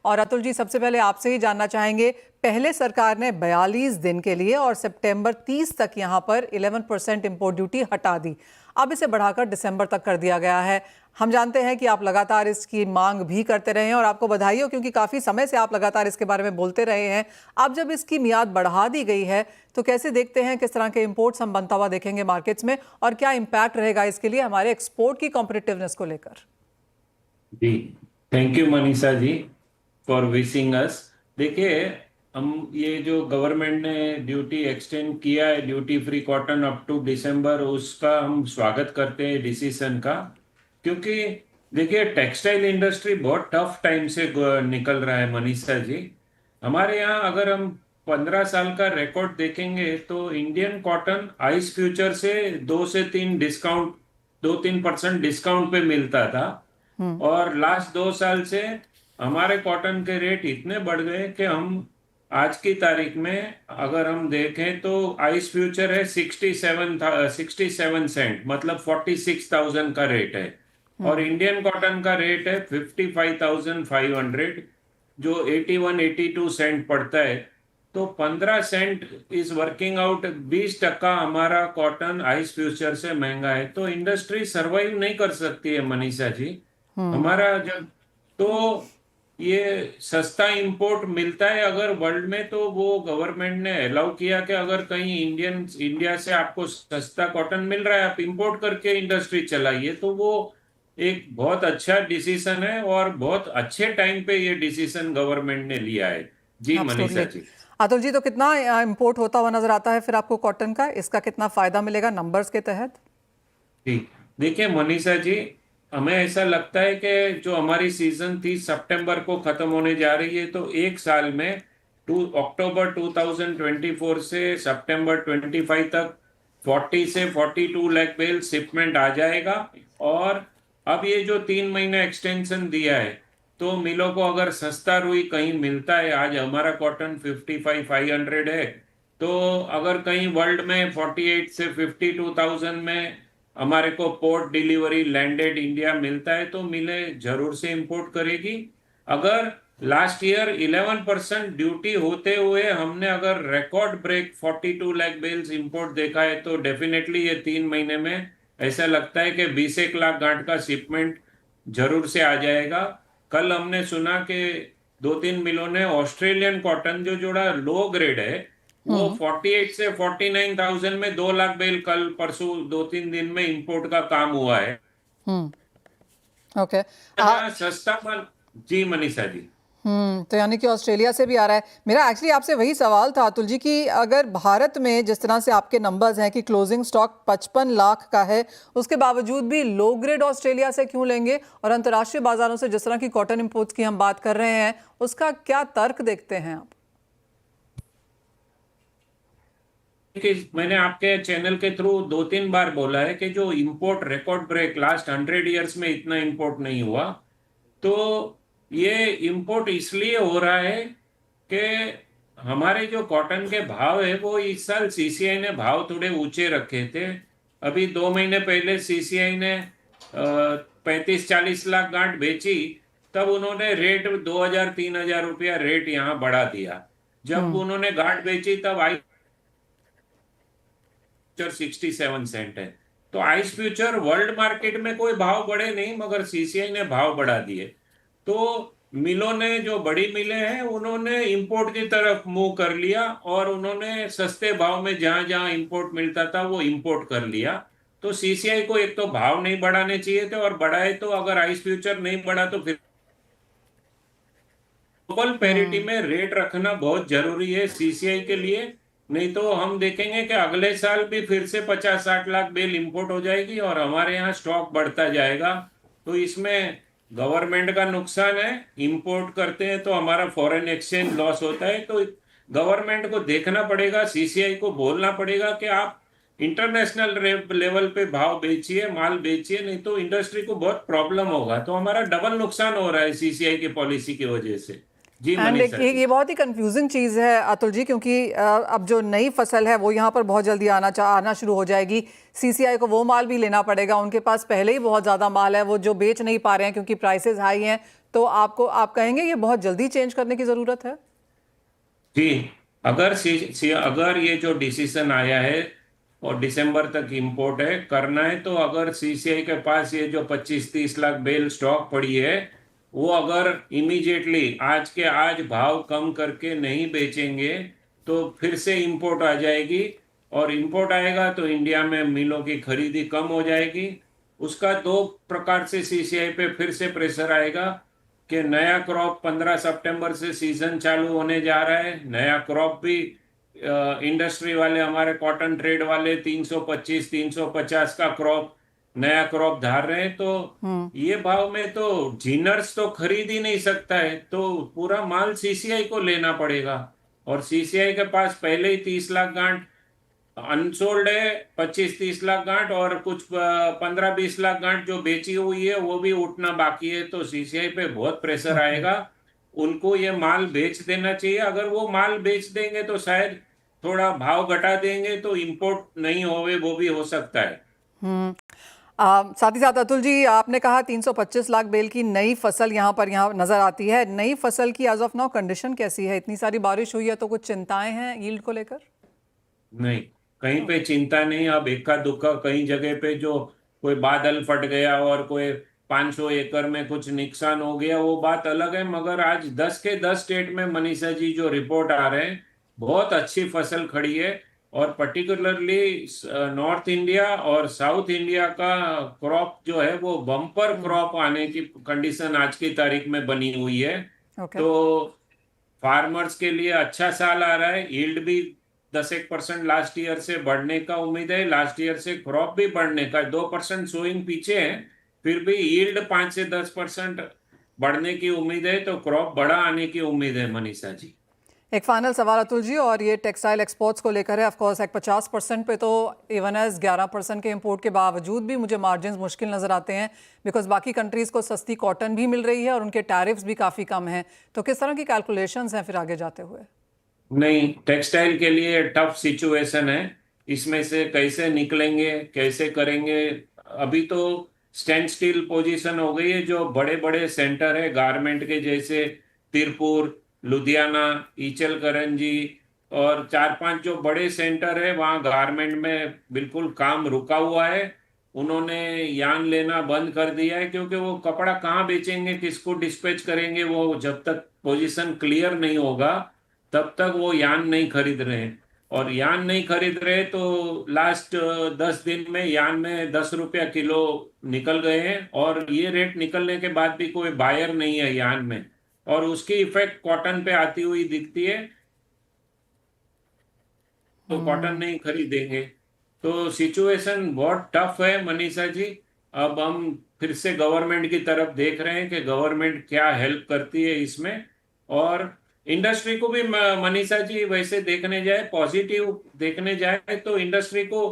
और अतुल जी, सबसे पहले आपसे ही जानना चाहेंगे, पहले सरकार ने 42 दिन के लिए और सितंबर 30 तक यहां पर 11% इंपोर्ट ड्यूटी हटा दी। अब इसे बढ़ाकर दिसंबर तक कर दिया गया है। हम जानते हैं कि आप लगातार इसकी मांग भी करते रहे हैं और आपको बधाई हो, क्योंकि काफी समय से आप लगातार इसके बारे में बोलते रहे हैं। अब जब इसकी मियाद बढ़ा दी गई है तो कैसे देखते हैं, किस तरह के इंपोर्ट्स हम बनता हुआ देखेंगे मार्केट्स में, और क्या इंपैक्ट रहेगा इसके लिए हमारे एक्सपोर्ट की कॉम्पिटिटिवनेस को लेकर? जी, thank you Manisha ji for wishing us. देखिए, हम ये जो गवर्नमेंट ने ड्यूटी एक्सटेंड किया है, duty free cotton up to दिसंबर, उसका हम स्वागत करते हैं डिसीजन का। क्योंकि देखिए, टेक्सटाइल इंडस्ट्री बहुत टफ टाइम से निकल रहा है मनीषा जी। हमारे यहाँ अगर हम 15 साल का रिकॉर्ड देखेंगे तो इंडियन कॉटन आइस फ्यूचर से 2-3% डिस्काउंट पे मिलता था। और लास्ट 2 साल से हमारे कॉटन के रेट इतने बढ़ गए कि हम आज की तारीख में अगर हम देखें तो आइस फ्यूचर है 67 सेंट, मतलब 46,000 का रेट है। और इंडियन कॉटन का रेट है 55,500, जो 81-82 सेंट पड़ता है। तो 15 सेंट इज वर्किंग आउट, 20% हमारा कॉटन आइस फ्यूचर से महंगा है। तो इंडस्ट्री सरवाइव नहीं कर सकती है मनीषा जी। हमारा जब तो ये सस्ता इंपोर्ट मिलता है अगर वर्ल्ड में, तो वो गवर्नमेंट ने अलाउ किया कि अगर कहीं इंडिया से आपको सस्ता कॉटन मिल रहा है, आप इंपोर्ट करके इंडस्ट्री चलाइए। तो वो एक बहुत अच्छा डिसीजन है और बहुत अच्छे टाइम पे ये डिसीजन गवर्नमेंट ने लिया है। जी मनीषा जी। अतुल जी, तो कितना इंपोर्ट होता हुआ नजर आता है फिर आपको कॉटन का? इसका कितना फायदा मिलेगा नंबर्स के तहत? जी, देखिए मनीषा जी, हमें ऐसा लगता है कि जो हमारी सीजन 30 सितंबर को खत्म होने जा रही है, तो एक साल में अक्टूबर 2024 से सितंबर 25 तक 40 से 42 लाख बेल शिपमेंट आ जाएगा। और अब ये जो 3 महीना एक्सटेंशन दिया है, तो मिलों को अगर सस्ता रुई कहीं मिलता है, आज हमारा कॉटन 55,500 है, तो अगर कहीं वर्ल्ड में 48 से 52,000 में हमारे को पोर्ट डिलीवरी लैंडेड इंडिया मिलता है, तो मिले जरूर से इंपोर्ट करेगी। अगर लास्ट ईयर 11% ड्यूटी होते हुए हमने अगर record break 42 lakh bales import देखा है, तो डेफिनेटली ये 3 महीने में ऐसा लगता है कि 20 लाख गांठ का शिपमेंट जरूर से आ जाएगा। कल हमने सुना कि 2-3 मिलों ने ऑस्ट्रेलियन कॉटन जो जोड़ा लो ग्रेड है, वो 48 से 49,000 में 2 लाख बेल कल परसों 2-3 दिन में इंपोर्ट का काम हुआ है। ओके। सस्ता माल। जी मनीषा जी। तो यानी कि ऑस्ट्रेलिया से भी आ रहा है। मेरा एक्चुअली आपसे वही सवाल था अतुल जी, कि अगर भारत में जिस तरह से आपके नंबर्स हैं कि क्लोजिंग स्टॉक 55 लाख का है, उसके बावजूद भी लो ग्रेड ऑस्ट्रेलिया से क्यों लेंगे? और अंतर्राष्ट्रीय बाजारों से जिस तरह की कॉटन इंपोर्ट्स की हम बात कर रहे हैं, उसका क्या तर्क देखते हैं आप? मैंने आपके चैनल के थ्रू 2-3 बार बोला है कि जो import record break last 100 years में इतना इंपोर्ट नहीं हुआ। तो ये इंपोर्ट इसलिए हो रहा है कि हमारे जो कॉटन के भाव है, वो इस साल सीसीआई ने भाव थोड़े ऊंचे रखे थे। अभी 2 महीने पहले सीसीआई ने 35-40 लाख गांठ बेची, तब उन्होंने रेट 2,000-3,000 रुपया रेट यहाँ बढ़ा दिया। जब उन्होंने गांठ बेची तब आई 67 सेंट है। तो आइस फ्यूचर वर्ल्ड मार्केट में कोई भाव बढ़े नहीं, मगर सीसीआई ने भाव बढ़ा दिए। तो मिलों ने, जो बड़ी मिलें हैं, उन्होंने इंपोर्ट की तरफ मूव कर लिया और उन्होंने सस्ते भाव में जहां जहां इंपोर्ट मिलता था वो इंपोर्ट कर लिया। तो सीसीआई को एक तो भाव नहीं बढ़ाने चाहिए थे, और बढ़ाए तो अगर आइस फ्यूचर नहीं बढ़ा तो फिर ग्लोबल पैरिटी में रेट रखना बहुत जरूरी है सीसीआई के लिए। नहीं तो हम देखेंगे कि अगले साल भी फिर से 50-60 लाख बेल इंपोर्ट हो जाएगी और हमारे यहाँ स्टॉक बढ़ता जाएगा। तो इसमें गवर्नमेंट का नुकसान है, इंपोर्ट करते हैं तो हमारा फॉरेन एक्सचेंज लॉस होता है। तो गवर्नमेंट को देखना पड़ेगा, सीसीआई को बोलना पड़ेगा कि आप इंटरनेशनल लेवल पे भाव बेचिए, माल बेचिए, नहीं तो इंडस्ट्री को बहुत प्रॉब्लम होगा। तो हमारा डबल नुकसान हो रहा है सीसीआई की पॉलिसी की वजह से। जी एंड मनीषा जी। ये बहुत ही कंफ्यूजिंग चीज़ है अतुल जी, क्योंकि अब जो नई फसल है वो यहाँ पर बहुत जल्दी आना शुरू हो जाएगी। सीसीआई को वो माल भी लेना पड़ेगा, उनके पास पहले ही बहुत ज़्यादा माल है, वो जो बेच नहीं पा रहे हैं क्योंकि प्राइसेस हाई हैं। तो आप कहेंगे ये बहुत जल्दी चेंज करने की जरूरत है? जी, अगर ये जो डिसीजन आया है और दिसंबर तक इंपोर्ट है करना है, तो अगर सीसीआई के पास ये जो 25-30 लाख बेल स्टॉक पड़ी है, वो अगर इमीडिएटली आज के आज भाव कम करके नहीं बेचेंगे तो फिर से इंपोर्ट आ जाएगी, और इंपोर्ट आएगा तो इंडिया में मिलों की खरीदी कम हो जाएगी। उसका दो प्रकार से सीसीआई पे फिर से प्रेशर आएगा कि नया क्रॉप 15 सितंबर से सीजन चालू होने जा रहा है। नया क्रॉप भी इंडस्ट्री वाले, हमारे कॉटन ट्रेड वाले 325-350 का क्रॉप, नया क्रॉप धार रहे हैं, तो ये भाव में तो जीनर्स तो खरीद ही नहीं सकता है, तो पूरा माल सीसीआई को लेना पड़ेगा। और सीसीआई के पास पहले ही 30 लाख गांठ अनसोल्ड है, 25-30 लाख गांठ, और कुछ 15-20 लाख गांठ जो बेची हुई है वो भी उठना बाकी है। तो सीसीआई पे बहुत प्रेशर आएगा, उनको ये माल बेच देना चाहिए। अगर वो माल बेच देंगे तो शायद थोड़ा भाव घटा देंगे, तो इंपोर्ट नहीं होवे वो भी हो सकता है। साथ ही साथ अतुल जी, आपने कहा 325 लाख बेल की नई फसल यहाँ नजर आती है। नई फसल की एज ऑफ नाउ कंडीशन कैसी है? इतनी सारी बारिश हुई है तो कुछ चिंताएं हैं यील्ड को लेकर? नहीं, कहीं पे चिंता नहीं। अब इक्का दुक्का कहीं जगह पे जो कोई बादल फट गया और कोई 500 एकड़ में कुछ नुकसान हो गया, वो बात अलग है। मगर आज 10 के 10 स्टेट में मनीषा जी जो रिपोर्ट आ रहे हैं, बहुत अच्छी फसल खड़ी है। और पर्टिकुलरली नॉर्थ इंडिया और साउथ इंडिया का क्रॉप जो है वो बम्पर क्रॉप आने की कंडीशन आज की तारीख में बनी हुई है। ओके। तो फार्मर्स के लिए अच्छा साल आ रहा है। यील्ड भी 10-1% लास्ट ईयर से बढ़ने का उम्मीद है। लास्ट ईयर से क्रॉप भी बढ़ने का, 2% सोइंग पीछे है, फिर भी यील्ड 5 से 10% बढ़ने की उम्मीद है। तो क्रॉप बड़ा आने की उम्मीद है मनीषा जी। एक फाइनल सवाल अतुल जी, और ये टेक्सटाइल एक्सपोर्ट्स को लेकर है। ऑफकोर्स एक 50% पे तो इवन एज 11% के इंपोर्ट के बावजूद भी मुझे मार्जिन मुश्किल नजर आते हैं, बिकॉज बाकी कंट्रीज को सस्ती कॉटन भी मिल रही है और उनके टैरिफ्स भी काफ़ी कम हैं। तो किस तरह की कैलकुलेशंस हैं फिर आगे जाते हुए? नहीं, टेक्सटाइल के लिए टफ सिचुएशन है। इसमें से कैसे निकलेंगे, कैसे करेंगे? अभी तो स्टैंड स्टिल पोजीशन हो गई है। जो बड़े बड़े सेंटर है गारमेंट के, जैसे तिरपुर, लुधियाना, ईचलकरंजी, और 4-5 जो बड़े सेंटर है, वहाँ गारमेंट में बिल्कुल काम रुका हुआ है। उन्होंने यान लेना बंद कर दिया है, क्योंकि वो कपड़ा कहाँ बेचेंगे, किसको डिस्पैच करेंगे, वो जब तक पोजीशन क्लियर नहीं होगा तब तक वो यान नहीं खरीद रहे हैं। और यान नहीं खरीद रहे तो लास्ट 10 दिन में यान में 10 रुपया किलो निकल गए हैं, और ये रेट निकलने के बाद भी कोई बायर नहीं है यान में, और उसकी इफेक्ट कॉटन पे आती हुई दिखती है। तो कॉटन नहीं खरीदेंगे, तो सिचुएशन बहुत टफ है मनीषा जी। अब हम फिर से गवर्नमेंट की तरफ देख रहे हैं कि गवर्नमेंट क्या हेल्प करती है इसमें। और इंडस्ट्री को भी मनीषा जी, वैसे देखने जाए, पॉजिटिव देखने जाए तो इंडस्ट्री को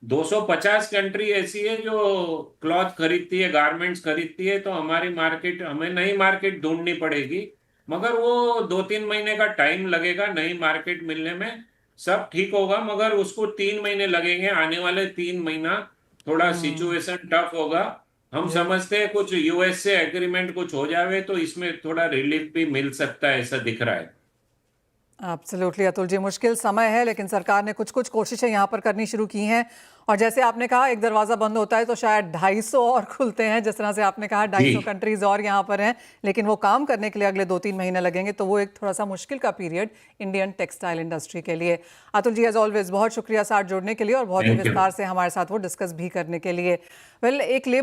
250 कंट्री ऐसी है जो क्लॉथ खरीदती है, गारमेंट्स खरीदती है। तो हमारी मार्केट, हमें नई मार्केट ढूंढनी पड़ेगी, मगर वो 2-3 महीने का टाइम लगेगा नई मार्केट मिलने में। सब ठीक होगा, मगर उसको 3 महीने लगेंगे। आने वाले 3 महीना थोड़ा सिचुएशन टफ होगा। हम समझते हैं कुछ यूएस से एग्रीमेंट कुछ हो जावे तो इसमें थोड़ा रिलीफ भी मिल सकता है, ऐसा दिख रहा है। एब्सोल्युटली अतुल जी, मुश्किल समय है, लेकिन सरकार ने कुछ कुछ कोशिशें यहाँ पर करनी शुरू की हैं। और जैसे आपने कहा, एक दरवाज़ा बंद होता है तो शायद 250 और खुलते हैं। जिस तरह से आपने कहा 250 कंट्रीज और यहाँ पर हैं, लेकिन वो काम करने के लिए अगले 2-3 महीने लगेंगे। तो वो एक थोड़ा सा मुश्किल का पीरियड इंडियन टेक्सटाइल इंडस्ट्री के लिए। अतुल जी, एज ऑलवेज बहुत शुक्रिया साथ जुड़ने के लिए और बहुत ही थैंक यू। विस्तार से हमारे साथ वो डिस्कस भी करने के लिए। वेल, एक लेबर